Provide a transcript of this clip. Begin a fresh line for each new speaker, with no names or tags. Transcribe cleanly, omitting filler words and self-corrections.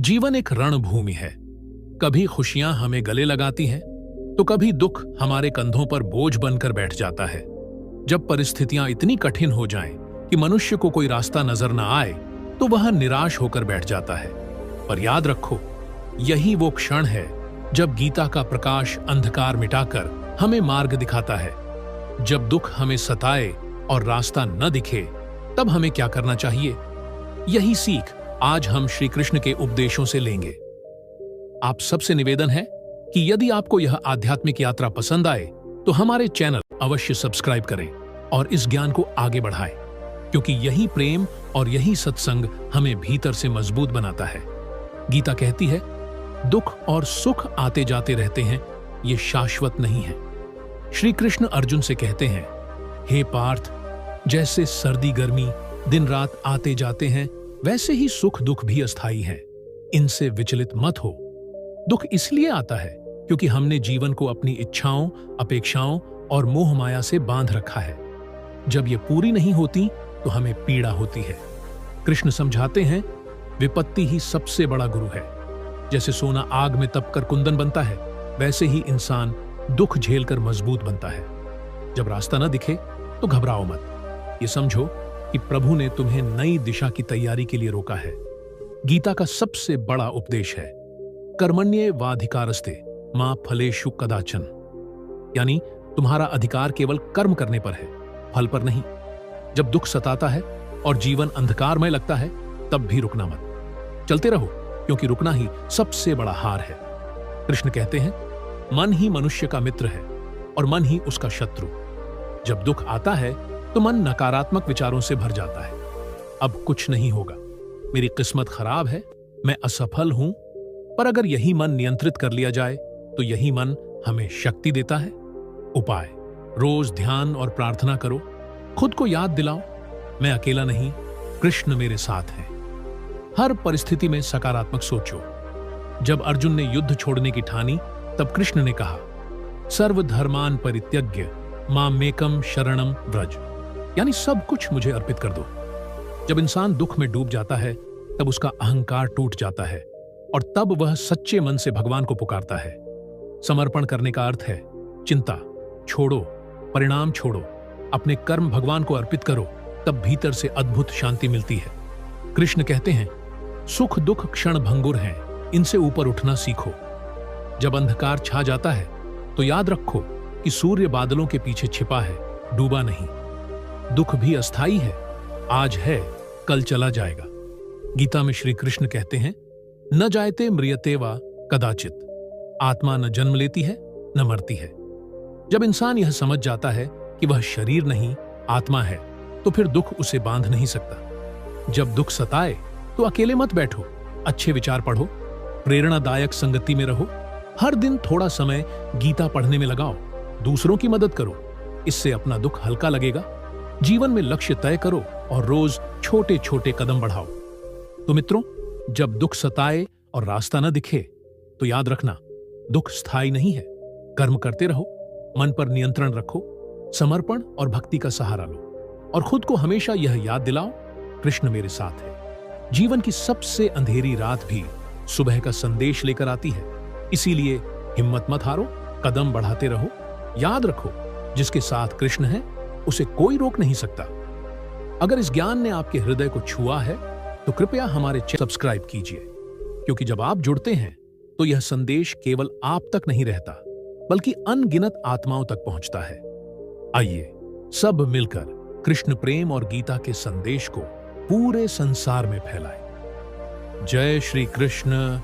जीवन एक रणभूमि है। कभी खुशियां हमें गले लगाती हैं, तो कभी दुख हमारे कंधों पर बोझ बनकर बैठ जाता है। जब परिस्थितियां इतनी कठिन हो जाएं कि मनुष्य को कोई रास्ता नजर न आए, तो वह निराश होकर बैठ जाता है। पर याद रखो, यही वो क्षण है जब गीता का प्रकाश अंधकार मिटाकर हमें मार्ग दिखाता है। जब दुख हमें सताए और रास्ता न दिखे, तब हमें क्या करना चाहिए? यही सीख आज हम श्री कृष्ण के उपदेशों से लेंगे। आप सबसे निवेदन है कि यदि आपको यह आध्यात्मिक यात्रा पसंद आए, तो हमारे चैनल अवश्य सब्सक्राइब करें और इस ज्ञान को आगे बढ़ाएं, क्योंकि यही प्रेम और यही सत्संग हमें भीतर से मजबूत बनाता है। गीता कहती है, दुख और सुख आते जाते रहते हैं, ये शाश्वत नहीं है। श्री कृष्ण अर्जुन से कहते हैं, हे पार्थ, जैसे सर्दी गर्मी दिन रात आते जाते हैं, वैसे ही सुख दुख भी अस्थायी हैं। इनसे विचलित मत हो। दुख इसलिए आता है क्योंकि हमने जीवन को अपनी इच्छाओं, अपेक्षाओं और मोह माया से बांध रखा है। जब ये पूरी नहीं होती, तो हमें पीड़ा होती है। कृष्ण समझाते हैं, विपत्ति ही सबसे बड़ा गुरु है। जैसे सोना आग में तपकर कुंदन बनता है, वैसे ही इंसान दुख झेलकर मजबूत बनता है। जब रास्ता न दिखे, तो घबराओ मत। ये समझो कि प्रभु ने तुम्हें नई दिशा की तैयारी के लिए रोका है। गीता का सबसे बड़ा उपदेश है, कर्मण्येवाधिकारस्ते मा फलेषु कदाचन, यानी तुम्हारा अधिकार केवल कर्म करने पर है, फल पर नहीं। जब दुख सताता है और जीवन अंधकारमय लगता है, तब भी रुकना मत। चलते रहो, क्योंकि रुकना ही सबसे बड़ा हार है। कृष्ण कहते हैं, मन ही मनुष्य का मित्र है और मन ही उसका शत्रु। जब दुख आता है, तो मन नकारात्मक विचारों से भर जाता है। अब कुछ नहीं होगा, मेरी किस्मत खराब है, मैं असफल हूं। पर अगर यही मन नियंत्रित कर लिया जाए, तो यही मन हमें शक्ति देता है। उपाय: रोज ध्यान और प्रार्थना करो। खुद को याद दिलाओ, मैं अकेला नहीं, कृष्ण मेरे साथ है। हर परिस्थिति में सकारात्मक सोचो। जब अर्जुन ने युद्ध छोड़ने की ठानी, तब कृष्ण ने कहा, सर्वधर्मान परित्यज्य मामेकम शरणम व्रज, यानी सब कुछ मुझे अर्पित कर दो। जब इंसान दुख में डूब जाता है, तब उसका अहंकार टूट जाता है और तब वह सच्चे मन से भगवान को पुकारता है। समर्पण करने का अर्थ है, चिंता छोड़ो, परिणाम छोड़ो, अपने कर्म भगवान को अर्पित करो, तब भीतर से अद्भुत शांति मिलती है। कृष्ण कहते हैं, सुख दुख क्षण भंगुर हैं, इनसे ऊपर उठना सीखो। जब अंधकार छा जाता है, तो याद रखो कि सूर्य बादलों के पीछे छिपा है, डूबा नहीं। दुख भी अस्थाई है, आज है, कल चला जाएगा। गीता में श्री कृष्ण कहते हैं, न जायते म्रियते वा कदाचित, आत्मा न जन्म लेती है न मरती है। जब इंसान यह समझ जाता है कि वह शरीर नहीं, आत्मा है, तो फिर दुख उसे बांध नहीं सकता। जब दुख सताए, तो अकेले मत बैठो, अच्छे विचार पढ़ो, प्रेरणादायक संगति में रहो। हर दिन थोड़ा समय गीता पढ़ने में लगाओ, दूसरों की मदद करो, इससे अपना दुख हल्का लगेगा। जीवन में लक्ष्य तय करो और रोज छोटे छोटे कदम बढ़ाओ। तो मित्रों, जब दुख सताए और रास्ता न दिखे, तो याद रखना, दुख स्थायी नहीं है। कर्म करते रहो, मन पर नियंत्रण रखो, समर्पण और भक्ति का सहारा लो और खुद को हमेशा यह याद दिलाओ, कृष्ण मेरे साथ है। जीवन की सबसे अंधेरी रात भी सुबह का संदेश लेकर आती है। इसीलिए हिम्मत मत हारो, कदम बढ़ाते रहो। याद रखो, जिसके साथ कृष्ण है, उसे कोई रोक नहीं सकता। अगर इस ज्ञान ने आपके हृदय को छुआ है, तो कृपया हमारे चैनल सब्सक्राइब कीजिए, क्योंकि जब आप जुड़ते हैं, तो यह संदेश केवल आप तक नहीं रहता, बल्कि अनगिनत आत्माओं तक पहुंचता है। आइए सब मिलकर कृष्ण प्रेम और गीता के संदेश को पूरे संसार में फैलाएं। जय श्री कृष्ण।